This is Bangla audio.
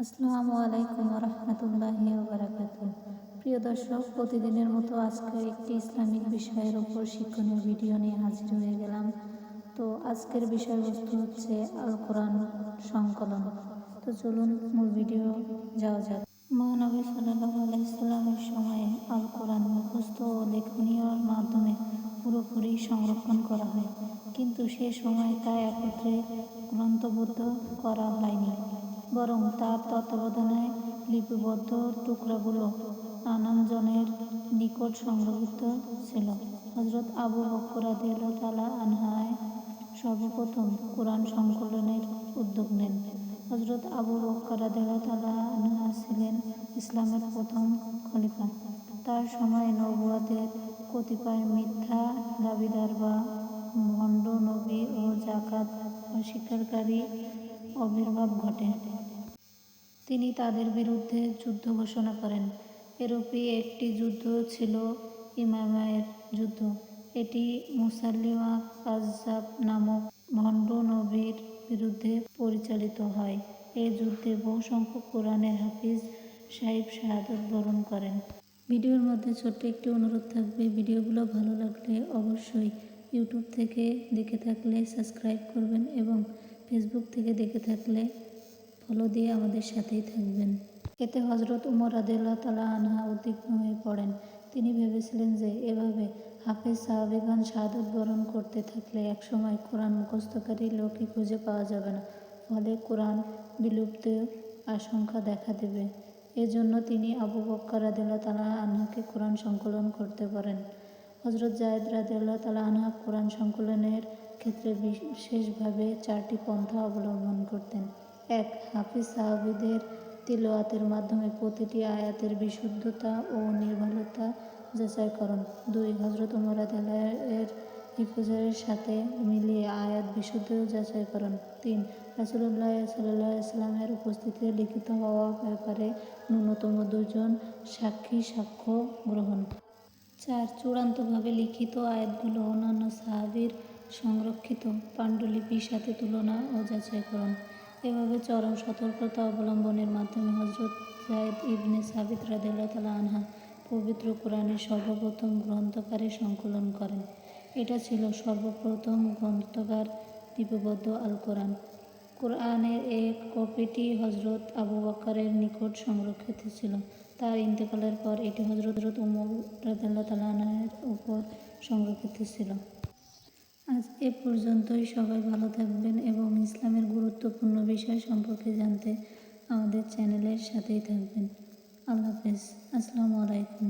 আসসালামু আলাইকুম রহমতুল্লাহি ওয়া বারাকাতুহু। প্রিয় দর্শক, প্রতিদিনের মতো আজকে একটি ইসলামিক বিষয়ের উপর শিক্ষণীয় ভিডিও নিয়ে হাজির হয়ে গেলাম। তো আজকের বিষয়বস্তু হচ্ছে আল কোরআন সংকলন। তো চলুন মূল ভিডিও যাওয়া যাক। মহানবী সাল্লাল্লাহু আলাইহি সাল্লামের সময়ে আল কোরআন মুখস্থ ও লেখনীয় মাধ্যমে পুরোপুরি সংরক্ষণ করা হয়, কিন্তু সে সময় তা একত্রে গ্রন্থবদ্ধ করা হয়নি, বরং তার তত্ত্বাবধানে লিপিবদ্ধ টুকরাগুলো নানানজনের নিকট সংরক্ষিত ছিল। হযরত আবু বকর রাদিয়াল্লাহু তাআলা আনহু সর্বপ্রথম কোরআন সংকলনের উদ্যোগ নেন। হযরত আবু বকর রাদিয়াল্লাহু তাআলা আনহু ছিলেন ইসলামের প্রথম খলিফা। তার সময়ে নবুয়তের কতিপয় মিথ্যা দাবিদার বা ভণ্ড নবী ও যাকাত অস্বীকারী আবির্ভাব ঘটে। তিনি তাদের বিরুদ্ধে যুদ্ধ ঘোষণা করেন। এরূপই একটি যুদ্ধ ছিল ইয়ামামের যুদ্ধ। এটি মুসাইলিমা কাযযাব নামক ভণ্ড নবীর বিরুদ্ধে পরিচালিত হয়। এ যুদ্ধে বহু সংখ্যক কোরআনের হাফিজ সাহেব শাহাদাত বরণ করেন। ভিডিওর মধ্যে ছোট্ট একটি অনুরোধ থাকবে, ভিডিওগুলো ভালো লাগলে অবশ্যই ইউটিউব থেকে দেখে থাকলে সাবস্ক্রাইব করবেন এবং ফেসবুক থেকে দেখে থাকলে ফলো দিয়ে আমাদের সাথেই থাকবেন। এতে হযরত উমর রাদিয়াল্লাহু তাআলা আনহু উদ্বিগ্ন হয়ে পড়েন। তিনি ভেবেছিলেন যে এভাবে হাফেজ সাহাবীগণ শাহাদাত বরণ করতে থাকলে একসময় কোরআন মুখস্থকারী লোকই খুঁজে পাওয়া যাবে না, ফলে কোরআন বিলুপ্তির আশঙ্কা দেখা দেবে। এজন্য তিনি আবু বকর রাদিয়াল্লাহু তাআলা আনহুকে কোরআন সংকলন করতে বলেন। হযরত যায়েদ রাদিয়াল্লাহু তাআলা আনহু কোরআন সংকলনের ক্ষেত্রে বিশেষভাবে 4টি পন্থা অবলম্বন করতেন। 1. হাফিজ সাহাবীদের তিলাওয়াতের মাধ্যমে প্রতিটি আয়াতের বিশুদ্ধতা ও নির্ভুলতা যাচাইকরণ। 2. হযরত উমর রাদিয়াল্লাহু এর হিফজের সাথে মিলিয়ে আয়াত বিশুদ্ধ যাচাইকরণ। 3. রাসূলুল্লাহ সাল্লাল্লাহু আলাইহি ওয়াসাল্লামের উপস্থিতিতে লিখিত হওয়া ব্যাপারে ন্যূনতম 2 জন সাক্ষী সাক্ষ্য গ্রহণ। 4. চূড়ান্তভাবে লিখিত আয়াতগুলো অন্যান্য সাহাবীর সংরক্ষিত পান্ডুলিপির সাথে তুলনা ও যাচাইকরণ। এভাবে চরম সতর্কতা অবলম্বনের মাধ্যমে হযরত যায়েদ ইবনে সাবিত রাদিয়াল্লাহু তাআলা আনহু পবিত্র কোরআনের সর্বপ্রথম গ্রন্থাগারে সংকলন করেন। এটা ছিল সর্বপ্রথম গ্রন্থাগার লিপিবদ্ধ আল কোরআন। কোরআনের এক কপিটি হযরত আবু বকরের নিকট সংরক্ষিত ছিল। তার ইন্তেকালের পর এটি হযরত উমর রাদিয়াল্লাহু তাআলা আনহুর উপর সংরক্ষিত ছিল। আজ এ পর্যন্তই। সবাই ভালো থাকবেন এবং ইসলামের গুরুত্বপূর্ণ বিষয় সম্পর্কে জানতে আমাদের চ্যানেলের সাথেই থাকবেন। আল্লাহ হাফেজ। আসসালামু আলাইকুম।